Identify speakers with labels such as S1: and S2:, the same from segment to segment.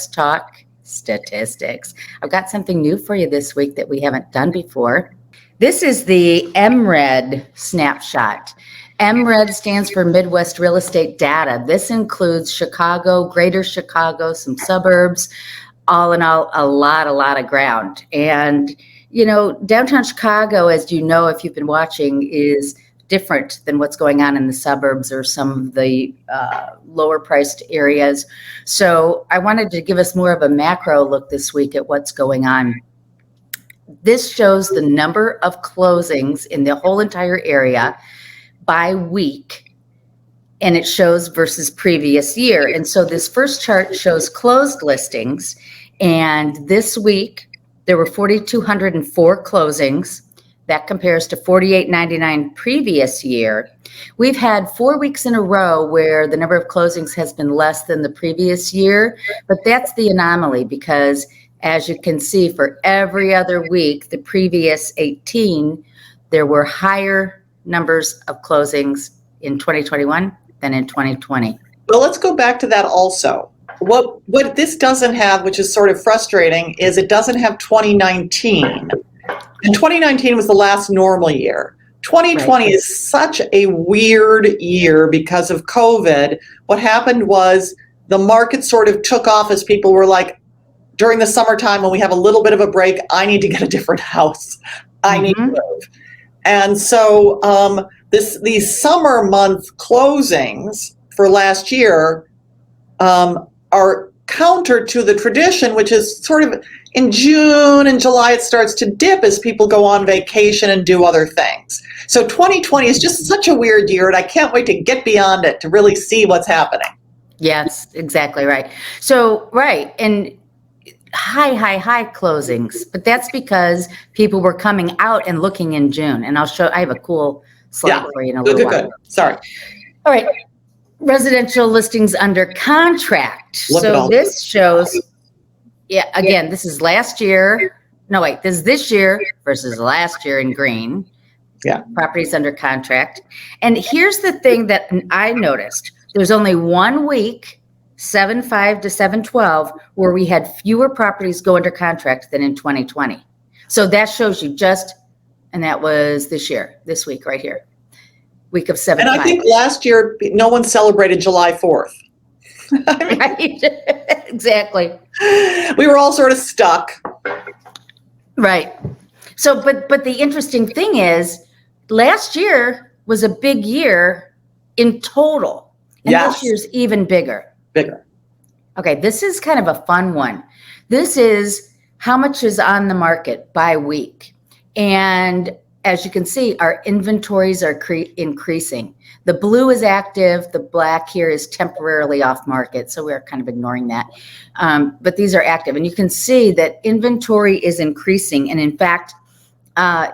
S1: let's talk statistics. I've got something new for you this week that we haven't done before. This is the MRED snapshot. MRED stands for Midwest Real Estate Data. This includes Chicago, Greater Chicago, some suburbs, all in all, a lot of ground. And, you know, downtown Chicago, as you know, if you've been watching, is different than what's going on in the suburbs or some of the lower priced areas. So I wanted to give us more of a macro look this week at what's going on. This shows the number of closings in the whole entire area by week, and it shows versus previous year. And so this first chart shows closed listings, and this week there were 4,204 closings. That compares to 4,899 previous year. We've had 4 weeks in a row where the number of closings has been less than the previous year, but that's the anomaly because as you can see, for every other week, the previous 18, there were higher numbers of closings in 2021 than in 2020.
S2: Well, let's go back to that also. What this doesn't have, which is sort of frustrating, is it doesn't have 2019. And 2019 was the last normal year. 2020 right. is such a weird year because of COVID. What happened was the market sort of took off as people were like, during the summertime when we have a little bit of a break, I need to get a different house. I need to move. And so these summer month closings for last year are counter to the tradition, which is sort of in June and July, it starts to dip as people go on vacation and do other things. So 2020 is just such a weird year, and I can't wait to get beyond it to really see what's happening.
S1: Yes, exactly right. So, right. And high closings, but that's because people were coming out and looking in June. And I have a cool slide for you in a little while.
S2: Good. Sorry.
S1: All right. Residential listings under contract. So this shows, again, this is last year. No, wait, this is this year versus last year in green.
S2: Yeah.
S1: Properties under contract. And here's the thing that I noticed. There's only 1 week, 7/5 to 7/12, where we had fewer properties go under contract than in 2020. So that shows you and that was this week right here. Week of 7/5.
S2: And I think last year, no one celebrated July 4th. I mean,
S1: right, exactly.
S2: We were all sort of stuck.
S1: Right. So, but the interesting thing is, last year was a big year in total. And this year's even bigger. Okay, this is kind of a fun one. This is how much is on the market by week. And as you can see, our inventories are increasing. The blue is active. The black here is temporarily off market. So we're kind of ignoring that. But these are active. And you can see that inventory is increasing. And in fact,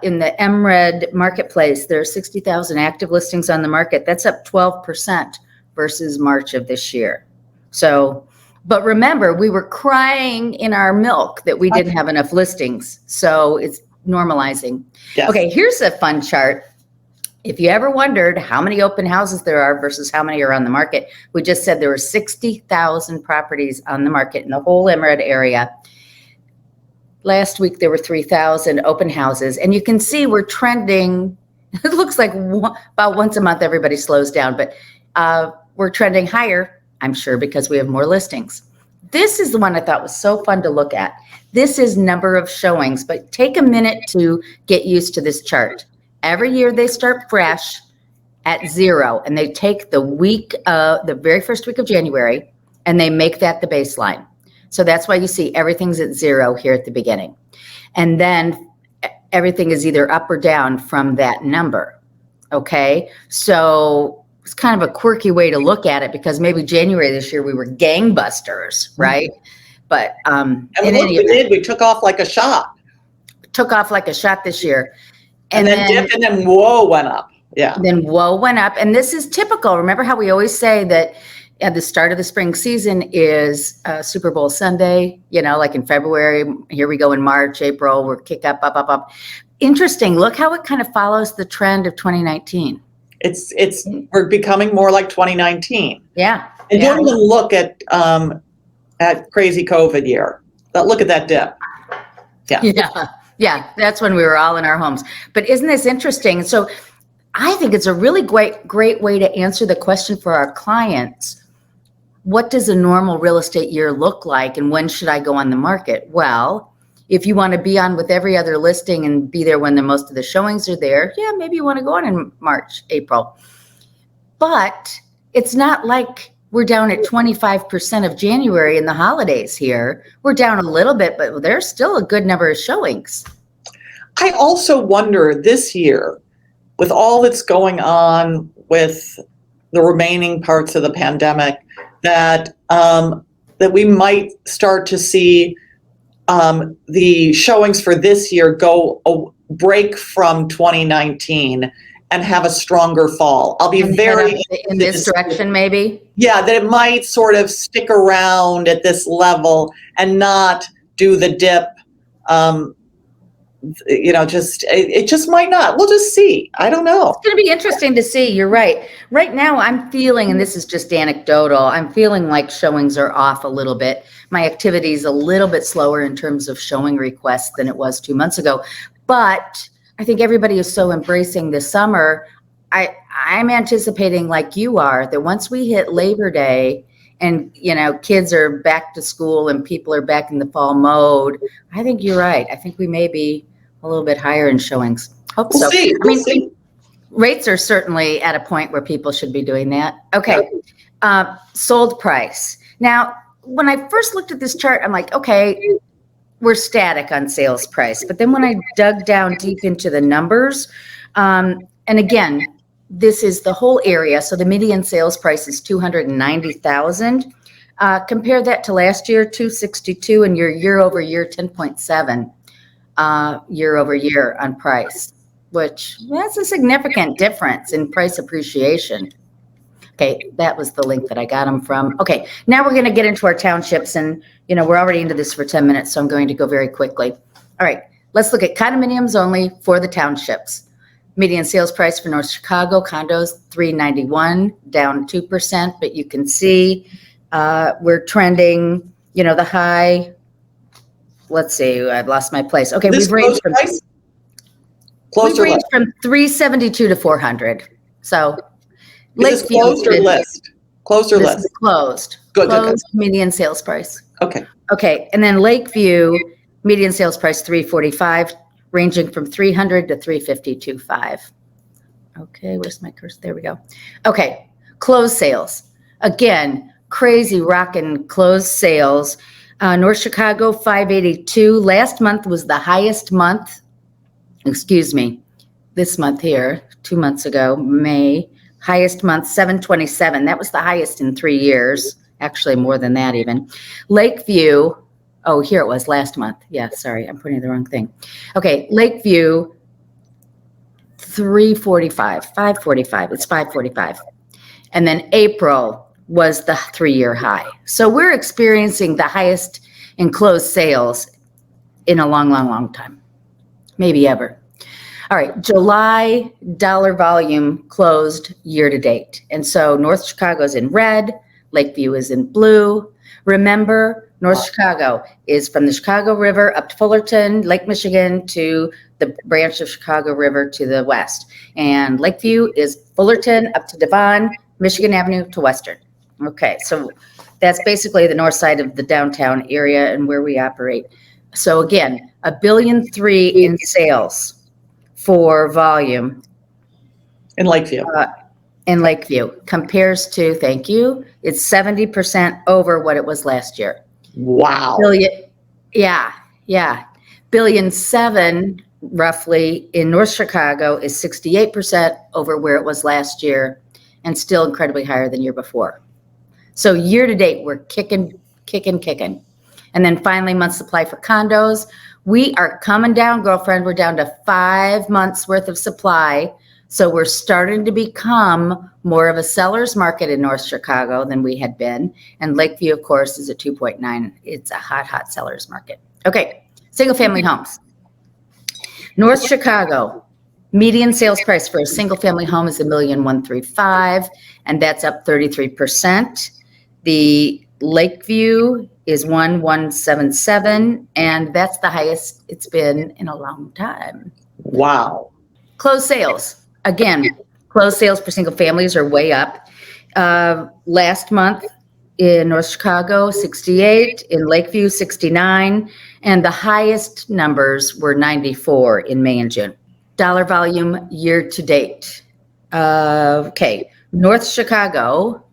S1: in the MRED marketplace, there are 60,000 active listings on the market. That's up 12% versus March of this year. So, but remember, we were crying in our milk that we didn't have enough listings. So it's normalizing. Yes. Okay, here's a fun chart. If you ever wondered how many open houses there are versus how many are on the market, we just said there were 60,000 properties on the market in the whole MRED area. Last week, there were 3,000 open houses. And you can see we're trending. It looks like about once a month, everybody slows down. But we're trending higher, I'm sure, because we have more listings. This is the one I thought was so fun to look at. This is number of showings, but take a minute to get used to this chart. Every year they start fresh at 0, and they take the very first week of January, and they make that the baseline. So that's why you see everything's at 0 here at the beginning. And then everything is either up or down from that number, okay? So it's kind of a quirky way to look at it because maybe January this year we were gangbusters, right? But
S2: and we took off like a shot.
S1: Took off like a shot this year.
S2: And then dipped, and then whoa went up. Yeah.
S1: Then whoa went up. And this is typical. Remember how we always say that at the start of the spring season is Super Bowl Sunday, like in February, here we go in March, April, we're kick up. Interesting. Look how it kind of follows the trend of 2019.
S2: We're becoming more like 2019.
S1: Yeah.
S2: And don't even look at at crazy COVID year. But look at that dip. Yeah.
S1: Yeah, that's when we were all in our homes. But isn't this interesting? So I think it's a really great way to answer the question for our clients. What does a normal real estate year look like, and when should I go on the market? Well, if you want to be on with every other listing and be there when most of the showings are there, yeah, maybe you want to go on in March, April. But it's not like we're down at 25% of January in the holidays here. We're down a little bit, but there's still a good number of showings.
S2: I also wonder this year, with all that's going on with the remaining parts of the pandemic, that that we might start to see the showings for this year go break from 2019 and have a stronger fall. I'll be very
S1: in this direction, maybe.
S2: Yeah, that it might sort of stick around at this level and not do the dip. It just might not. We'll just see. I don't know.
S1: It's going to be interesting to see. You're right. Right now, I'm feeling, and this is just anecdotal, I'm feeling like showings are off a little bit. My activity is a little bit slower in terms of showing requests than it was 2 months ago. But I think everybody is so embracing the summer. I'm anticipating, like you are, that once we hit Labor Day and, kids are back to school and people are back in the fall mode, I think you're right. I think we may be a little bit higher in showings. Hope so.
S2: We'll see.
S1: Rates are certainly at a point where people should be doing that. Okay. Sold price. Now, when I first looked at this chart, I'm like, okay, we're static on sales price. But then when I dug down deep into the numbers, and again, this is the whole area. So the median sales price is $290,000. Compare that to last year, $262,000, and your year over year, 10.7 year over year on price, which that's a significant difference in price appreciation. Okay, that was the link that I got them from. Okay, now we're going to get into our townships, and we're already into this for 10 minutes, so I'm going to go very quickly. All right, let's look at condominiums only for the townships. Median sales price for North Chicago, condos, $391, down 2%, but you can see we're trending, the high. Let's see, I've lost my place. Okay, we've ranged from 372 to 400. So
S2: Is this closed or list? Closed or list?
S1: Closed.
S2: Good.
S1: Closed median sales price.
S2: Okay.
S1: Okay, and then Lakeview, median sales price $345, ranging from $300 to $352.5. Okay, where's my cursor? There we go. Okay, closed sales. Again, crazy rockin' closed sales. North Chicago, 582. Last month was the highest month. Excuse me. This month here, 2 months ago, May. Highest month, 727. That was the highest in 3 years. Actually, more than that even. Lakeview, oh, here it was last month. Yeah, sorry, I'm putting the wrong thing. Okay, Lakeview, 345, 545. It's 545. And then April was the 3-year high. So we're experiencing the highest in closed sales in a long, long, long time. Maybe ever. All right, July dollar volume closed year to date. And so North Chicago is in red, Lakeview is in blue. Remember, North Chicago is from the Chicago River up to Fullerton, Lake Michigan to the branch of Chicago River to the west. And Lakeview is Fullerton up to Devon, Michigan Avenue to Western. Okay, so that's basically the north side of the downtown area and where we operate. So again, $1.3 billion in sales for volume
S2: in Lakeview.
S1: Compares to, thank you, it's 70% over what it was last year.
S2: Wow.
S1: Yeah. $1.7 billion roughly in North Chicago is 68% over where it was last year and still incredibly higher than year before. So year to date, we're kicking. And then finally, month supply for condos. We are coming down, girlfriend. We're down to 5 months worth of supply. So we're starting to become more of a seller's market in North Chicago than we had been. And Lakeview, of course, is at 2.9. It's a hot seller's market. Okay, single family homes. North Chicago, median sales price for a single family home is $1,135,000, and that's up 33%. The Lakeview is 1,177, and that's the highest it's been in a long time.
S2: Wow.
S1: Closed sales. Again, closed sales for single families are way up. Last month in North Chicago, 68, in Lakeview, 69, and the highest numbers were 94 in May and June. Dollar volume year to date. Okay, North Chicago,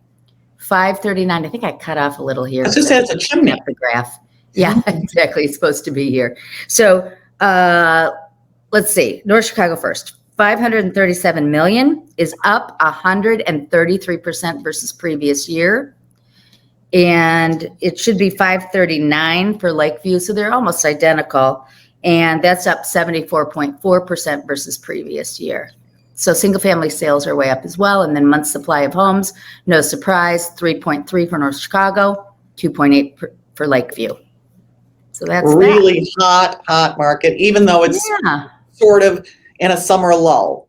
S1: 539. I think I cut off a little here.
S2: It just says a chimney.
S1: The graph. Yeah, exactly. It's supposed to be here. So let's see. North Chicago first. 537 million is up 133% versus previous year. And it should be 539 for Lakeview. So they're almost identical. And that's up 74.4% versus previous year. So single family sales are way up as well. And then month supply of homes, no surprise, 3.3 for North Chicago, 2.8 for Lakeview. So that's
S2: really hot market, even though it's sort of in a summer lull.